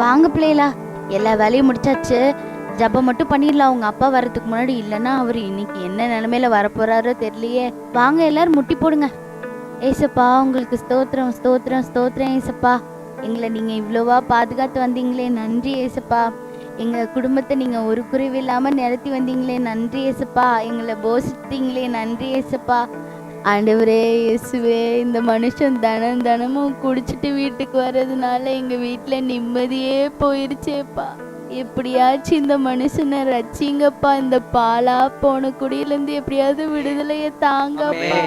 வாங்க பிள்ளைகளா, எல்லா வேலையும் முடிச்சாச்சு. ஜபம் மட்டும் பண்ணிடலாம் உங்க அப்பா வர்றதுக்கு முன்னாடி. இல்லைன்னா அவர் இன்னைக்கு என்ன நிலைமையில வரப்போறாரோ தெரியலையே. வாங்க எல்லாரும் முட்டி போடுங்க. ஏசப்பா உங்களுக்கு ஸ்தோத்திரம் ஸ்தோத்திரம் ஸ்தோத்திரம் ஏசப்பா. எங்களை நீங்க இவ்வளோவா பாதுகாத்து வந்தீங்களே, நன்றி ஏசப்பா. எங்க குடும்பத்தை நீங்க ஒரு குறைவு இல்லாம நிறுத்தி வந்தீங்களே, நன்றி ஏசப்பா. எங்களை போஷித்தீங்களே, நன்றி ஏசப்பா. ஆண்டவரே இயேசுவே, இந்த மனுஷன் தினமும் குடிச்சிட்டு வீட்டுக்கு வர்றதுனால எங்க வீட்டுல நிம்மதியே போயிருச்சேப்பா. எப்படியாச்சும் இந்த மனுஷனை ரச்சிங்கப்பா. இந்த பாலா போன குடியில இருந்து எப்படியாவது விடுதலைய தாங்கப்பா.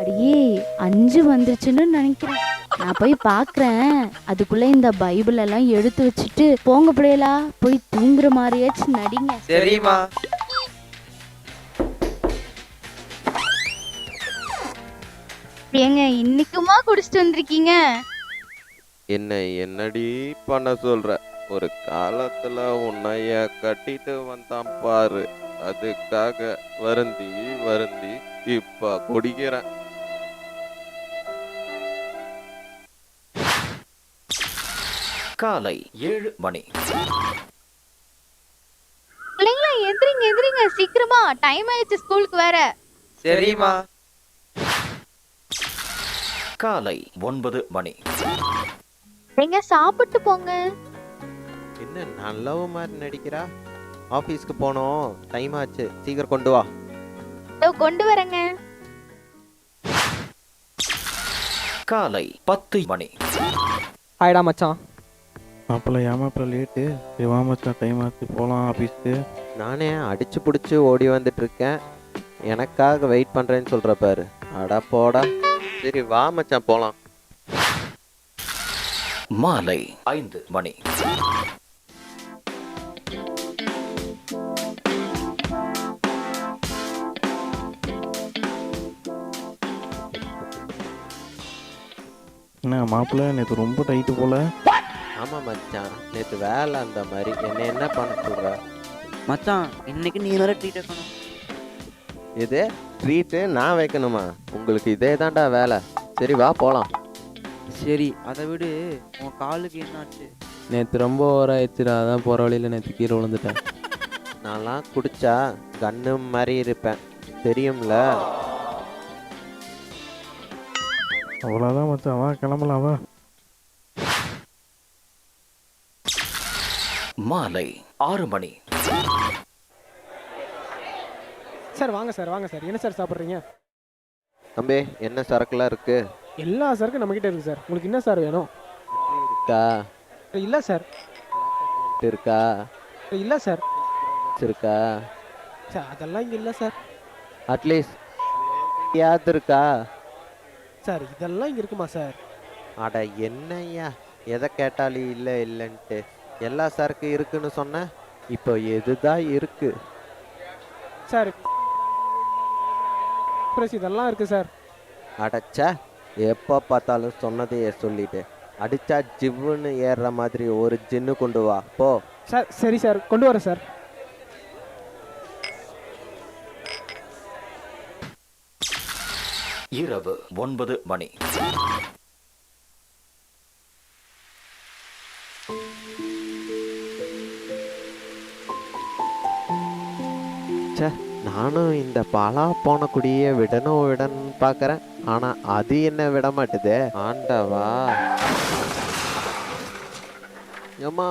அடியே 5 வந்துருச்சுன்னு நினைக்கிறேன். நான் போய் பாக்குறேன். அதுக்குள்ள இந்த பைபிள் எல்லாம் எடுத்து வச்சுட்டு போங்க பிள்ளைகளா, போய் தூங்குற மாதிரியாச்சும் நடிங்க. சரிம்மா. ஏங்க இன்னைக்குமா குடிச்சிட்டு வந்திருக்கீங்க? என்னடி பண்ண சொல்ற? ஒரு காலத்துல உன்னைய கட்டிட்டு வந்தான் பாரு, அதுக்காக வருந்தி வருந்தி இப்ப குடிக்கிறேன். காலை 7 மணி. பிள்ளைங்களா எந்திரிங்க எந்திரிங்க சீக்கிரமா, டைம் ஆயிடுச்சு ஸ்கூலுக்கு வேற. சரிம்மா. காலை 9 மணி. நீங்க சாப்பிட்டு போங்க. என்ன நல்லவ மாதிரி நடிக்கிறா? ஆபீஸ்க்கு போனோம், டைம் ஆச்சு, சீக்கிரம் கொண்டு வா. கொண்டு வரேங்க. காலை 10 மணி. ஹாய்டா மச்சான். மாப்பிள்ள ஏமாப்பிள்ள லேட்டு. சரி வா மச்சான், டைம் ஆச்சு, போகலாம் ஆஃபீஸ்க்கு. நானே அடிச்சு பிடிச்சி ஓடி வந்துட்டு இருக்கேன், எனக்காக வெயிட் பண்றேன்னு சொல்ற பாரு. அடா போடா. சரி வா மச்சான் போலாம். மாலை 5 மணி. என்ன மாப்பிள்ள நேற்று ரொம்ப டைட்டு போல. ஆமா மச்சான், நேற்று வேலை அந்த மாதிரி. என்ன பண்ண சொல்ற? மச்சான் இன்னைக்கு நீ வேற ட்ரீட் வைக்கணும். இது ட்ரீட்டு நான் வைக்கணுமா? உங்களுக்கு இதே தான்டா வேலை. சரி வா போலாம். சரி அதை விடு, உன் காலுக்கு என்னாச்சு? நேற்று ரொம்ப ஓவராயிடுச்சுடா, அதான் போகிற வழியில் நேற்று கீழே விழுந்துட்டேன். நான்லாம் குடிச்சா கன்னு மாதிரி இருப்பேன், தெரியும்ல? அவ்வளோதான் மச்சான், வா கிளம்பலாம் வா. மாலை 6 மணி. சார் வாங்க சார், வாங்க சார். என்ன சார் சாப்பிட்றீங்க? தம்பி என்ன சரக்குலாம் இருக்கு? எல்லா சரக்கும் நம்மக்கிட்ட இருக்குது சார். உங்களுக்கு என்ன சார் வேணும்? இருக்கா? இல்லை சார். இருக்கா? இல்லை சார். இருக்கா? சார் அதெல்லாம் இங்கே இல்லை சார். அட்லீஸ்ட் யாவது இருக்கா? சார் இதெல்லாம் இங்கே இருக்குமா சார்? அட என்னய்யா, எதை கேட்டாலும் இல்லை இல்லைன்ட்டு. எல்லா சரக்கு இருக்குன்னு சொன்ன, இப்போ எதுதான் இருக்கு? சார் ஃப்ரெஷ் இதெல்லாம் இருக்குது சார். அடைச்சா எப்போ பார்த்தாலும் சொன்னதையே சொல்லிட்டு, அடிச்சா ஜிவ்வுன்னு ஏறுற மாதிரி ஒரு ஜின்னு கொண்டு வா போ. சார் சரி சார், கொண்டு வரேன் சார். இரவு 9 மணி. நானும் இந்த பாலா போன குடியே விடணும் பார்க்கறேன், ஆனா அது என்ன விட மாட்டுதே. ஆண்டவா, ஏம்மா,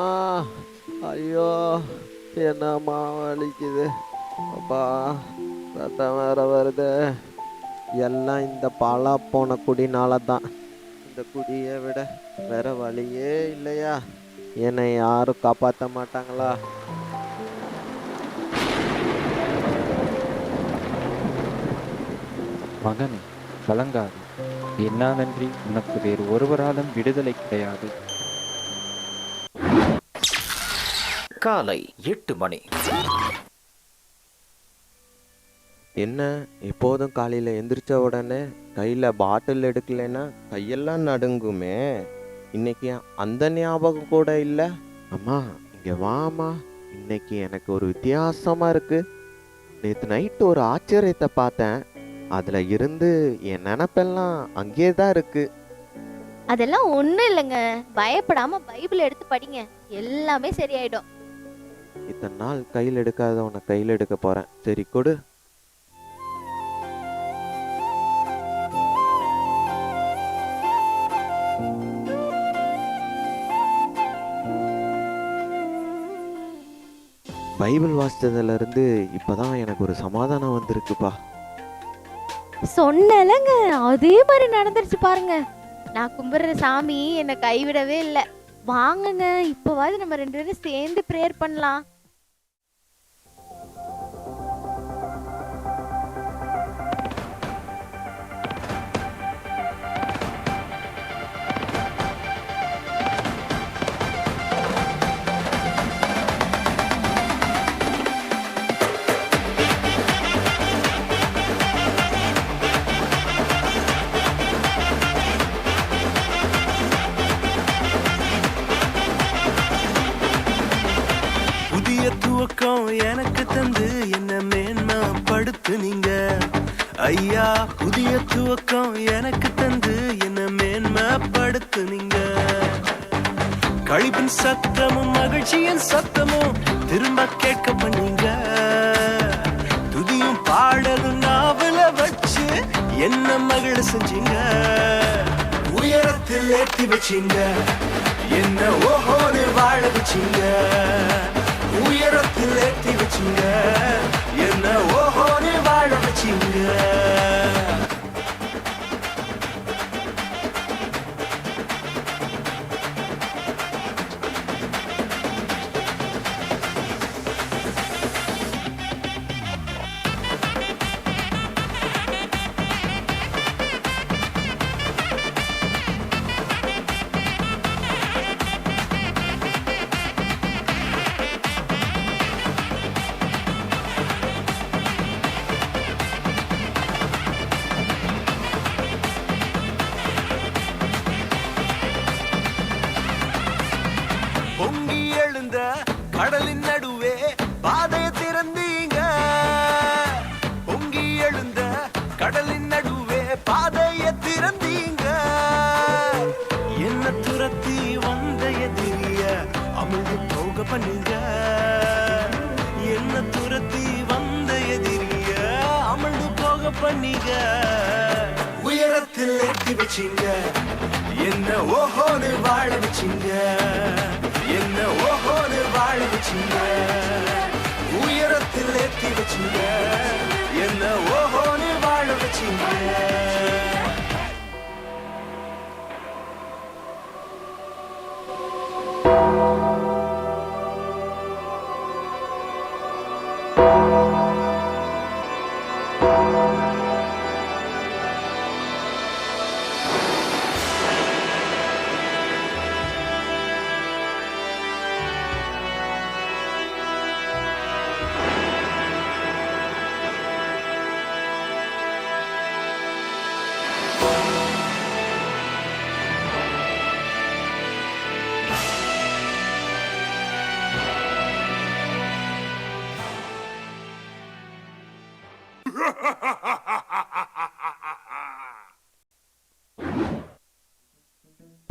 ஐயோ என்னம்மா வலிக்குது, அப்பா ரத்தம் வேற வருது. எல்லாம் இந்த பாலா போன குடினால தான். இந்த குடியை விட வேற வழியே இல்லையா? என்னை யாரும் காப்பாற்ற மாட்டாங்களா? மகனே கலங்காது, என்னாதன்றி உனக்கு வேறு ஒருவராலும் விடுதலை கிடையாது. காலை 8 மணி. என்ன எப்போதும் காலையில் எந்திரிச்ச உடனே கையில் பாட்டில் எடுக்கலைன்னா கையெல்லாம் நடுங்குமே. இன்னைக்கு அந்த ஞாபகம் கூட இல்லை. அம்மா இங்கே வாமா, இன்னைக்கு எனக்கு ஒரு வித்தியாசமாக இருக்கு. நேற்று நைட்டு ஒரு ஆச்சரியத்தை பார்த்தேன், அதில் இருந்து என் நினப்பெல்லாம் அங்கேயே தான் இருக்கு. அதெல்லாம் ஒண்ணும் இல்லைங்க. பயப்படாம பைபிள் எடுத்து படிங்க, எல்லாமே சரியாயிடும். இத்தனை நாள் கையில் எடுக்காத உன்னை கையில் எடுக்க போறேன். சரி கொடு. பைபிள் வாசித்ததுல இருந்து இப்பதான் எனக்கு ஒரு சமாதானம் வந்திருக்குப்பா. சொன்னலங்க, அதே மாதிரி நடந்துருச்சு பாருங்க. நான் கும்பிடுற சாமி என்னை கைவிடவே இல்லை. வாங்குங்க, இப்போவாது நம்ம 2 பேரும் சேர்ந்து ப்ரேயர் பண்ணலாம். புதிய துவக்கம் எனக்கு தந்து என்ன மேன்மைப்படுத்துனீங்க ஐயா. புதிய துவக்கம் எனக்கு தந்து என்ன மேன்மைப்படுத்துனீங்க. கழிப்பின் சத்தமும் மகிழ்ச்சியின் சத்தமும் திரும்ப கேட்க பண்ணீங்க. துதியும் பாடலும் நாவல வச்சு என்ன மகிழ செஞ்சீங்க. உயரத்தில் ஏற்றி வச்சீங்க, என்ன ஓஹோன்னு வாழ வச்சீங்க. உயரத்தில் ஏற்றி வச்சீங்க, என்ன ஓஹோன்னு வாழ வச்சீங்க. பொங்கி எழுந்த கடலின் நடுவே பாதைய திறந்தீங்க. பொங்கி எழுந்த கடலின் நடுவே பாதைய திறந்தீங்க. என்ன துரத்தி வந்த எதிரிய அமிழ்ந்து போக பண்ணீங்க. என்ன துரத்தி வந்த எதிரிய அமிழ்ந்து போக பண்ணீங்க. உயரத்தில் ஏற்றி வச்சீங்க, என்ன ஓஹோன்னு வாழ வச்சீங்க. என்ன ஓஹோன்னு வாழ வச்சீங்க. உயரத்தில் ஏற்றி வச்சீங்க, என்ன ஓஹோன்னு வாழ வச்சீங்க.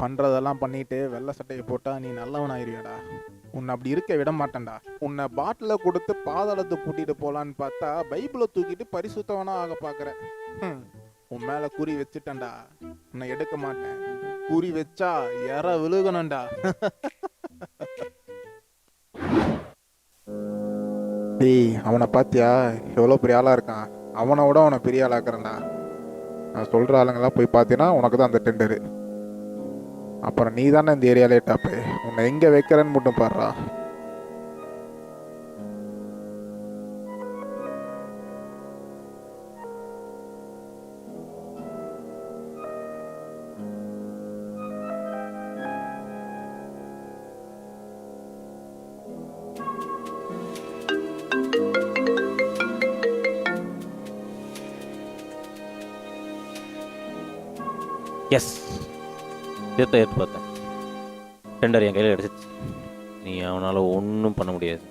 பண்ணுறதெல்லாம் பண்ணிட்டு வெள்ளை சட்டையை போட்டால் நீ நல்லவன் ஆயிருவியாடா. உன்னை அப்படி இருக்க விட மாட்டேன்டா. உன்னை பாட்டில் கொடுத்து பாதாளத்தை கூட்டிகிட்டு போகலான்னு பார்த்தா பைபிளை தூக்கிட்டு பரிசுத்தவனாக ஆக பார்க்குற. உன் மேலே குறி வச்சுட்டேன்டா, உன்னை எடுக்க மாட்டேன். குறி வச்சா எற விழுகணும்டா. டேய், அவனை பார்த்தியா எவ்வளோ பெரிய ஆளாக இருக்கான். அவனை விட அவனை பெரிய ஆளாக்குறேன்டா. நான் சொல்கிற ஆளுங்கெல்லாம் போய் பார்த்தீங்கன்னா உனக்கு தான் அந்த டெண்டரு. அப்புறம் நீ தானே இந்த ஏரியாலே டாப்பு. உன்னை எங்கே வைக்கிறேன்னு மட்டும் பாடுறா. எஸ், எடுத்து பார்த்தேன். டெண்டர் என் கையில் கிடச்சிச்சு. நீ அவனால் ஒன்றும் பண்ண முடியாது.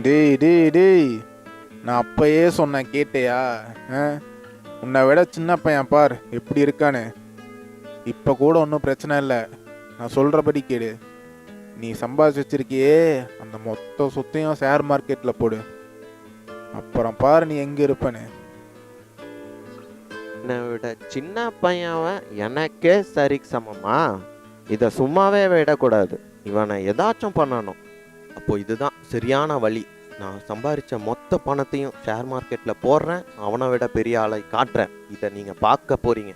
டேய் டேய் டேய், நான் அப்பயே சொன்னேன் கேட்டியா? உன்னை விட சின்ன பையன் பார் எப்படி இருக்கானு. இப்போ கூட ஒன்றும் பிரச்சனை இல்லை, நான் சொல்கிறபடி கேடு. நீ சம்பாதிச்சு வச்சிருக்கியே அந்த மொத்த சொத்தையும் ஷேர் மார்க்கெட்டில் போடு. அப்புறம் பாரு நீ எங்கே இருப்பேன்னு. என்னை விட சின்ன பையன் எனக்கே சரிக்கு சமமா? இதை சும்மாவே விடக்கூடாது, இவனை ஏதாச்சும் பண்ணணும். அப்போ இதுதான் சரியான வழி. நான் சம்பாதிச்ச மொத்த பணத்தையும் ஷேர் மார்க்கெட்டில் போடுறேன், அவனை விட பெரிய ஆளை காட்டுறேன். இதை நீங்கள் பார்க்க போறீங்க.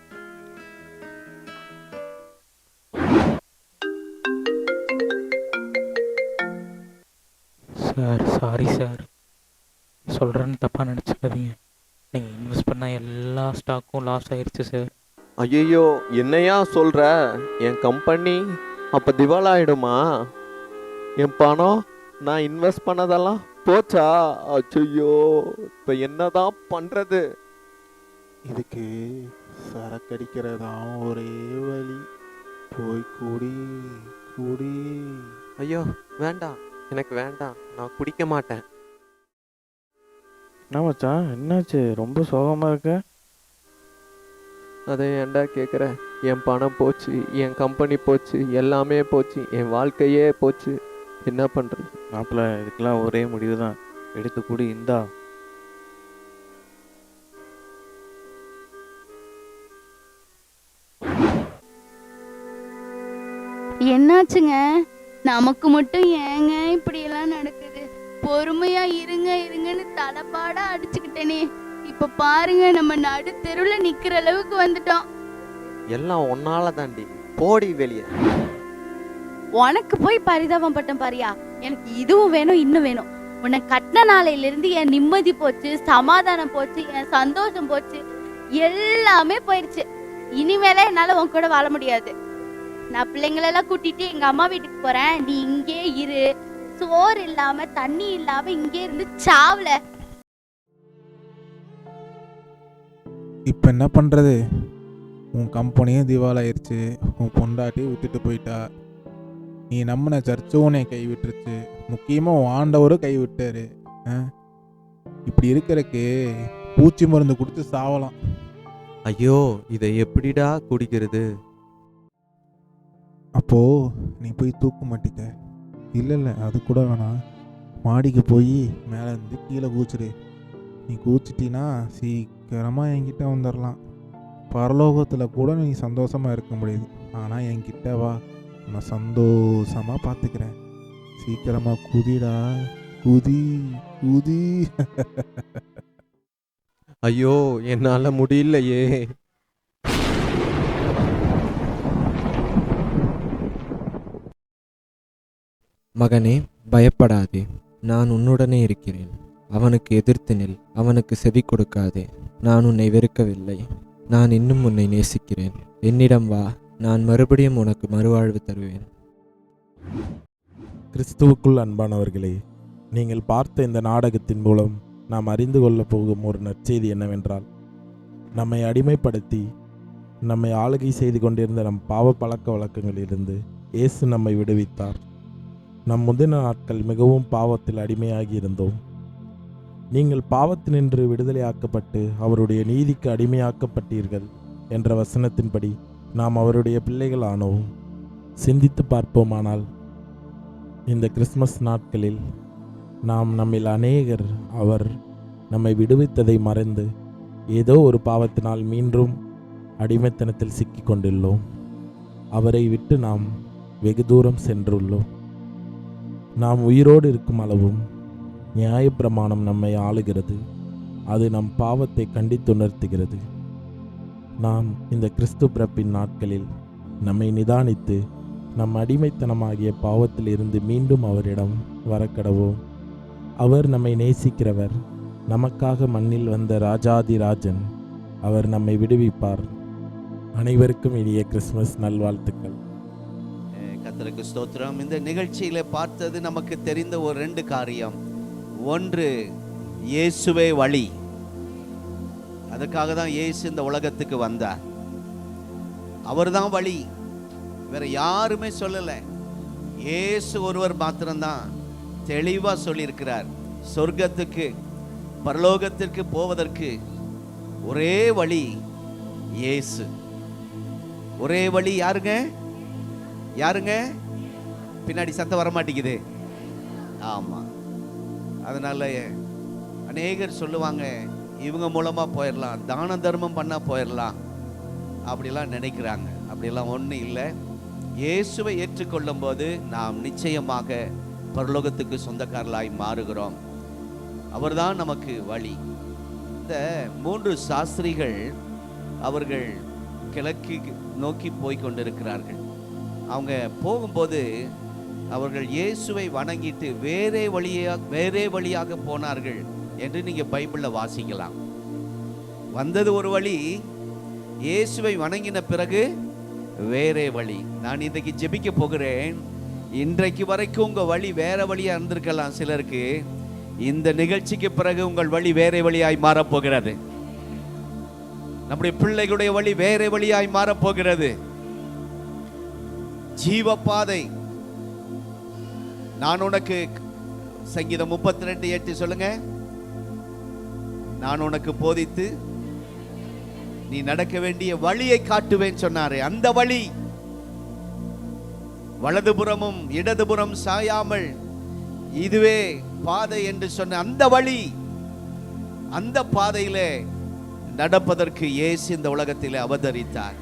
சார் சாரி சார், சொல்கிறேன்னு தப்பாக நினச்சிக்காதீங்க. நீங்கள் இன்வெஸ்ட் பண்ண எல்லா ஸ்டாக்கும் லாஸ் ஆயிடுச்சு சார். ஐயோ, என்னையா சொல்ற? என் கம்பெனி அப்போ திவாலாயிடுமா? என் பணம் நான் இன்வெஸ்ட் பண்ணதெல்லாம் போச்சா? அச்சோ, இப்போ என்னதான் பண்றது? இதுக்கு சரக்கடிக்கிறதான் ஒரே வழி. போய் குடி குடி. ஐயோ வேண்டாம், எனக்கு வேண்டாம், நான் குடிக்க மாட்டேன். என்ன மச்சான், என்னாச்சு? ரொம்ப சோகமாக இருக்க? அதை ஏன்டா கேட்குற? என் பணம் போச்சு, என் கம்பெனி போச்சு, எல்லாமே போச்சு, என் வாழ்க்கையே போச்சு. என்ன பண்ணுறது? மாப்பிள்ள, இதுக்கெல்லாம் ஒரே முடிவு தான், எடுத்து குடி. இந்தா. என்னாச்சுங்க? நமக்கு மட்டும் ஏங்க இப்படி எல்லாம் நடக்குது? பொறுமையா இருங்க இருங்கன்னு தலப்பாடா அடிச்சுக்கிட்டேனே. இப்ப பாருங்க, நம்ம நடு தெருவுல நிக்கிற அளவுக்கு வந்துட்டோம். எல்லாம் ஒன்னால தாண்டி. போடி வெளியே. உனக்கு போய் பரிதாபம் பட்டம் பாரியா? எனக்கு இதுவும் வேணும் இன்னும் வேணும். உன்னை கட்டின நாளையில இருந்து என் நிம்மதி போச்சு, சமாதானம் போச்சு, என் சந்தோஷம் போச்சு, எல்லாமே போயிடுச்சு. இனிமேல என்னால உன் கூட வாழ முடியாது. நான் பிள்ளைங்களெல்லாம் கூட்டிட்டு எங்க அம்மா வீட்டுக்கு போறேன். நீ இங்கே இரு. சோறு இல்லாம தண்ணி இல்லாம இங்கே இருந்து சாவல. இப்போ என்ன பண்ணுறது? உன் கம்பெனியும் திவாலாயிருச்சு, உன் பொண்டாட்டியும் விட்டுட்டு போயிட்டா, நீ நம்பின சர்ச்சும் உன்னை கைவிட்டுருச்சு, முக்கியமாக உன் ஆண்டவரும் கைவிட்டாரு. இப்படி இருக்கிறக்கு பூச்சி மருந்து கொடுத்து சாவலாம். ஐயோ, இதை எப்படிடா குடிக்கிறது? அப்போது நீ போய் தூக்க மாட்டிக்க. இல்லை அது கூட வேணாம், மாடிக்கு போய் மேலே இருந்து கீழே கூச்சிடு. நீ கூச்சிட்டினா சீக்கிரமாக என்கிட்ட வந்துடலாம். பரலோகத்தில் கூட நீ சந்தோஷமாக இருக்க முடியுது. ஆனால் என்கிட்ட வா, நான் சந்தோஷமாக பார்த்துக்கிறேன். சீக்கிரமாக குதிடா, குதி குதி. ஐயோ, என்னால் முடியலையே. மகனே, பயப்படாதே, நான் உன்னுடனே இருக்கிறேன். அவனுக்கு எதிர்த்து நில், அவனுக்கு செவி கொடுக்காதே. நான் உன்னை வெறுக்கவில்லை, நான் இன்னும் உன்னை நேசிக்கிறேன். என்னிடம் வா, நான் மறுபடியும் உனக்கு மறுவாழ்வு தருவேன். கிறிஸ்துவுக்குள் அன்பானவர்களே, நீங்கள் பார்த்த இந்த நாடகத்தின் மூலம் நாம் அறிந்து கொள்ளப் போகும் ஒரு நற்செய்தி என்னவென்றால், நம்மை அடிமைப்படுத்தி நம்மை ஆளுகை செய்து கொண்டிருந்த நம் பாவ பழக்க வழக்கங்களிலிருந்து இயேசு நம்மை விடுவித்தார். நம் முந்தின நாட்கள் மிகவும் பாவத்தில் அடிமையாகி இருந்தோம். நீங்கள் பாவத்தினின்று விடுதலையாக்கப்பட்டு அவருடைய நீதிக்கு அடிமையாக்கப்பட்டீர்கள் என்ற வசனத்தின்படி நாம் அவருடைய பிள்ளைகள் ஆனோம். சிந்தித்து பார்ப்போமானால், இந்த கிறிஸ்மஸ் நாட்களில் நாம் நம்மில் அநேகர் அவர் நம்மை விடுவித்ததை மறந்து ஏதோ ஒரு பாவத்தினால் மீண்டும் அடிமைத்தனத்தில் சிக்கிக் கொண்டுள்ளோம். அவரை விட்டு நாம் வெகு தூரம் சென்றுள்ளோம். நாம் உயிரோடு இருக்கும் அளவும் நியாயப்பிரமாணம் நம்மை ஆளுகிறது. அது நம் பாவத்தை கண்டித்துணர்த்துகிறது. நாம் இந்த கிறிஸ்து பிறப்பின் நாட்களில் நம்மை நிதானித்து நம் அடிமைத்தனமாகிய பாவத்தில் இருந்து மீண்டும் அவரிடம் வரக்கடவோம். அவர் நம்மை நேசிக்கிறவர், நமக்காக மண்ணில் வந்த ராஜாதி ராஜன். அவர் நம்மை விடுவிப்பார். அனைவருக்கும் இனிய கிறிஸ்மஸ் நல்வாழ்த்துக்கள். கர்த்தருக்கு ஸ்தோத்திரம். இந்த நிகழ்ச்சியில பார்த்தது நமக்கு தெரிந்த ஒரு 2 காரியம். ஒன்று, இயேசுவே வழி. அதுக்காக தான் இயேசு இந்த உலகத்துக்கு வந்தார். அவர்தான் வழி, வேற யாருமே சொல்லல. இயேசு ஒருவர் மாத்திரம்தான் தெளிவா சொல்லியிருக்கிறார். சொர்க்கத்துக்கு பரலோகத்திற்கு போவதற்கு ஒரே வழி இயேசு. ஒரே வழி யாருங்க? யாருங்க? பின்னாடி சத்தம் வர மாட்டேங்குது. ஆமா, அதனால அநேகர் சொல்லுவாங்க இவங்க மூலமா போயிடலாம், தான தர்மம் பண்ணா போயிடலாம், அப்படிலாம் நினைக்கிறாங்க. அப்படிலாம் ஒன்றும் இல்லை. இயேசுவை ஏற்றுக்கொள்ளும் போது நாம் நிச்சயமாக பரலோகத்துக்கு சொந்தக்காரர்களாய் மாறுகிறோம். அவர்தான் நமக்கு வழி. இந்த 3 சாஸ்திரிகள் அவர்கள் கிழக்கு நோக்கி போய் கொண்டிருக்கிறார்கள். அவங்க போகும்போது அவர்கள் இயேசுவை வணங்கிட்டு வேறே வழியாக போனார்கள் என்று நீங்க பைபிள்ல வாசிக்கலாம். வந்தது ஒரு வழி, இயேசுவை வணங்கின பிறகு வேறே வழி. நான் இன்றைக்கு ஜெபிக்க போகிறேன். இன்றைக்கு வரைக்கும் உங்க வழி வேற வழியா இருந்திருக்கலாம் சிலருக்கு. இந்த நிகழ்ச்சிக்கு பிறகு உங்கள் வழி வேறே வழியாய் மாறப்போகிறது. நம்முடைய பிள்ளைகளுடைய வழி வேறே வழியாய் மாறப்போகிறது. ஜீவப்பாதை. நான் உனக்கு, சங்கீதம் 32:8 சொல்லுங்க, நான் உனக்கு போதித்து நீ நடக்க வேண்டிய வழியை காட்டுவேன் சொன்னாரே, அந்த வழி. வலதுபுறமும் இடதுபுறம் சாயாமல் இதுவே பாதை என்று சொன்ன அந்த வழி, அந்த பாதையிலே நடப்பதற்கு இயேசு இந்த உலகத்திலே அவதரித்தார்.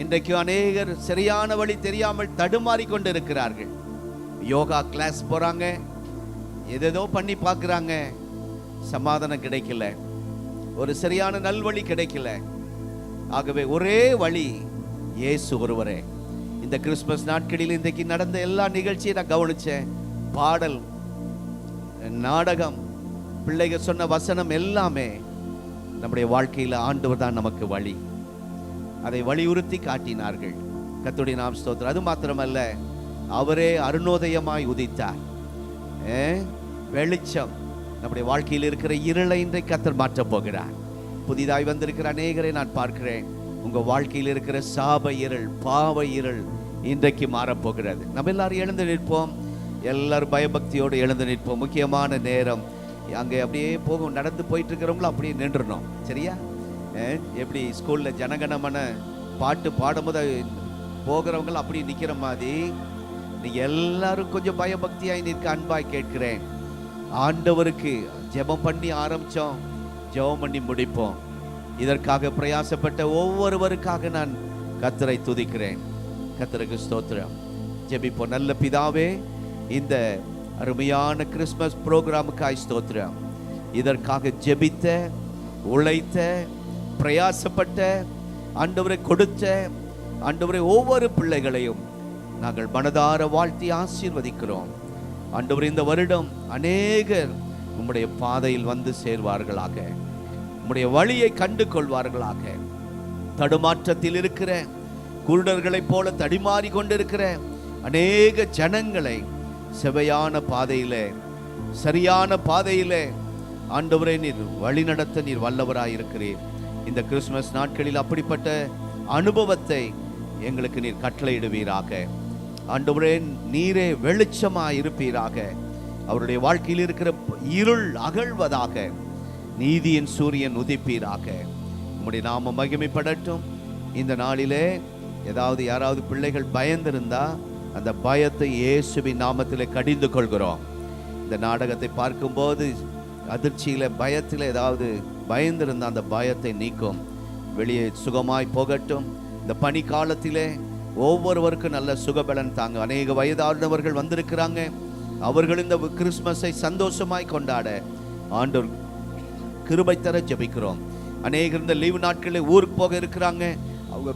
இன்றைக்கு அநேகர் சரியான வழி தெரியாமல் தடுமாறி கொண்டு இருக்கிறார்கள். யோகா கிளாஸ் போறாங்க, ஏதேதோ பண்ணி பார்க்குறாங்க, சமாதானம் கிடைக்கல, ஒரு சரியான நல்வழி கிடைக்கல. ஆகவே ஒரே வழி இயேசு ஒருவரே. இந்த கிறிஸ்துமஸ் நாட்களில் இன்றைக்கு நடந்த எல்லா நிகழ்ச்சியும் நான் கவனிச்சேன். பாடல், நாடகம், பிள்ளைகள் சொன்ன வசனம் எல்லாமே நம்முடைய வாழ்க்கையில் ஆண்டவர் தான் நமக்கு வழி. அதை வலியுறுத்தி காட்டினார்கள். கர்த்தருடைய நாமம் ஸ்தோத்திரம். அது மாத்திரமல்ல, அவரே அருணோதயமாய் உதித்தார். வெளிச்சம். நம்முடைய வாழ்க்கையில் இருக்கிற இருளை இன்றைக்கு கர்த்தர் மாற்றப் போகிறார். புதிதாய் வந்திருக்கிற அநேகரை நான் பார்க்கிறேன். உங்க வாழ்க்கையில் இருக்கிற சாப இருள், பாவ இருள் இன்றைக்கு மாறப்போகிறது. நம்ம எல்லாரும் எழுந்து நிற்போம். எல்லாரும் பயபக்தியோடு எழுந்து நிற்போம். முக்கியமான நேரம். அங்கே அப்படியே போகும், நடந்து போயிட்டு இருக்கிறவங்களும் அப்படியே நின்றுணும். சரியா? எப்படி ஸ்கூல்ல ஜனகணமன பாட்டு பாடும்போது போகிறவங்க அப்படி நிக்கிற மாதிரி நீங்க எல்லாரும் கொஞ்சம் பயபக்தியாய் நிற்க அன்பாய் கேட்கிறேன். ஆண்டவருக்கு ஜெபம் பண்ணி ஆரம்பிச்சோம், ஜெபம் பண்ணி முடிப்போம். இதற்காக பிரயாசப்பட்ட ஒவ்வொருவருக்காக நான் கர்த்தரை துதிக்கிறேன். கர்த்தருக்கு ஸ்தோத்திரம். ஜெபிப்போம். நல்ல பிதாவே, இந்த அருமையான கிறிஸ்துமஸ் புரோகிராமுக்காய் ஸ்தோத்திரம். இதற்காக ஜெபித்த, உழைத்த, பிரயாசப்பட்ட, ஆண்டவரை கொடுத்த, ஆண்டவரை ஒவ்வொரு பிள்ளைகளையும் நாங்கள் மனதார வாழ்த்தி ஆசீர்வதிக்கிறோம். ஆண்டவரே, இந்த வருடம் அநேகர் உம்முடைய பாதையில் வந்து சேர்வார்களாக, உம்முடைய வழியை கண்டு கொள்வார்களாக. தடுமாற்றத்தில் இருக்கிற குருடர்களைப் போல தடிமாறி கொண்டிருக்கிற அநேக ஜனங்களை செவையான பாதையிலே, சரியான பாதையிலே ஆண்டவரே நீர் வழி நடத்த நீர் வல்லவராயிருக்கிறீர். இந்த கிறிஸ்துமஸ் நாட்களில் அப்படிப்பட்ட அனுபவத்தை எங்களுக்கு நீர் கட்டளையிடுவீராக. ஆண்டவரே, நீரே வெளிச்சமாய் இருப்பீராக. அவருடைய வாழ்க்கையில் இருக்கிற இருள் அகழ்வதாக, நீதியின் சூரியன் உதிப்பீராக. உம்முடைய நாமம் மகிமைப்படட்டும். இந்த நாளிலே ஏதாவது யாராவது பிள்ளைகள் பயந்திருந்தா அந்த பயத்தை இயேசுவின் நாமத்திலே கடிந்து கொள்கிறோம். இந்த நாடகத்தை பார்க்கும்போது அதிர்ச்சியில, பயத்தில் ஏதாவது பயந்திருந்த அந்த பயத்தை நீக்கும். வெளியே சுகமாய் போகட்டும். இந்த பனி காலத்திலே ஒவ்வொருவருக்கும் நல்ல சுகபலன் தாங்க. அநேக வயதானவர்கள் வந்திருக்கிறாங்க. அவர்கள் இந்த கிறிஸ்துமஸை சந்தோஷமாய் கொண்டாட ஆண்டவர் கிருபை தர ஜெபிக்கிறோம். அநேகர் இந்த லீவு நாட்களில் ஊருக்கு போக இருக்கிறாங்க. அவங்க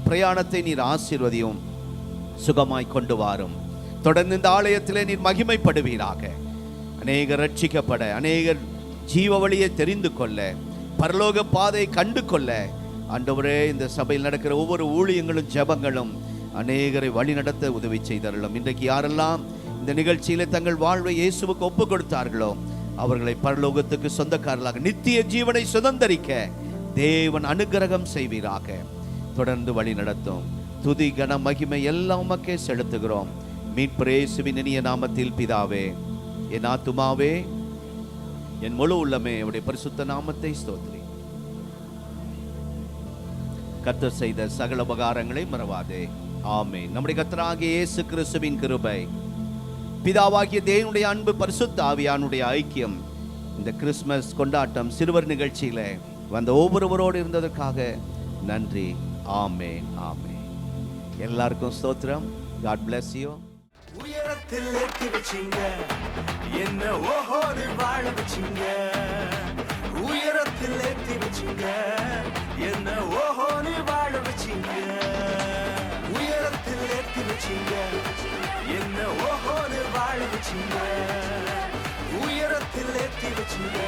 பிரயாணத்தை நீர் ஆசீர்வதியும், சுகமாய் கொண்டு வாரும். தொடர்ந்து இந்த ஆலயத்திலே நீர் மகிமைப்படுவீராக. அநேகர் ரட்சிக்கப்பட, அநேகர் ஜீவ வழியை தெரிந்து கொள்ள, பரலோக பாதை கண்டு கொள்ள ஆண்டவரே, இந்த சபையில் நடக்கிற ஒவ்வொரு ஊழியங்களும் ஜெபங்களும் அநேகரை வழி நடத்த உதவி செய்தார்களும். இன்றைக்கு யாரெல்லாம் இந்த நிகழ்ச்சியில தங்கள் வாழ்வை இயேசுவுக்கு ஒப்பு கொடுத்தார்களோ அவர்களை பரலோகத்துக்கு சொந்தக்காரர்களாக, நித்திய ஜீவனை சுதந்தரிக்க தேவன் அனுக்கிரகம் செய்வீராக. தொடர்ந்து வழி நடத்தும். துதி, கன, மகிமை எல்லாம் உமக்கே செலுத்துகிறோம். மீட்பர் இயேசுவின் இனிய நாமத்தில் பிதாவே. என் ஆத்துமாவே, என் முழு உள்ளமே அவருடைய பரிசுத்த நாமத்தை ஸ்தோத்திரி. கர்த்தர் செய்த சகல உபகாரங்களை மறவாதே. ஆமென். நம்முடைய கர்த்தராகிய இயேசு கிறிஸ்துவின் கிருபை, பிதாவாகிய தேவனுடைய அன்பு, பரிசுத்த ஆவியானுடைய ஐக்கியம், இந்த கிறிஸ்மஸ் கொண்டாட்டம் சிறுவர் நிகழ்ச்சியில வந்த ஒவ்வொருவரோடு இருந்ததற்காக நன்றி. ஆமென், ஆமென். எல்லாருக்கும் ஸ்தோத்திரம். God bless you. உயரத்தில் ஏற்றி வச்சிங்க என்ன ஓஹோன்னு வாழ வச்சிங்க. உயரத்தில் ஏற்றி வச்சிங்க என்ன ஓஹோன்னு வாழ வச்சிங்க. உயரத்தில் ஏற்றி வச்சிங்க என்ன ஓஹோன்னு வாழ வச்சிங்க. உயரத்தில் ஏற்றி வச்சிங்க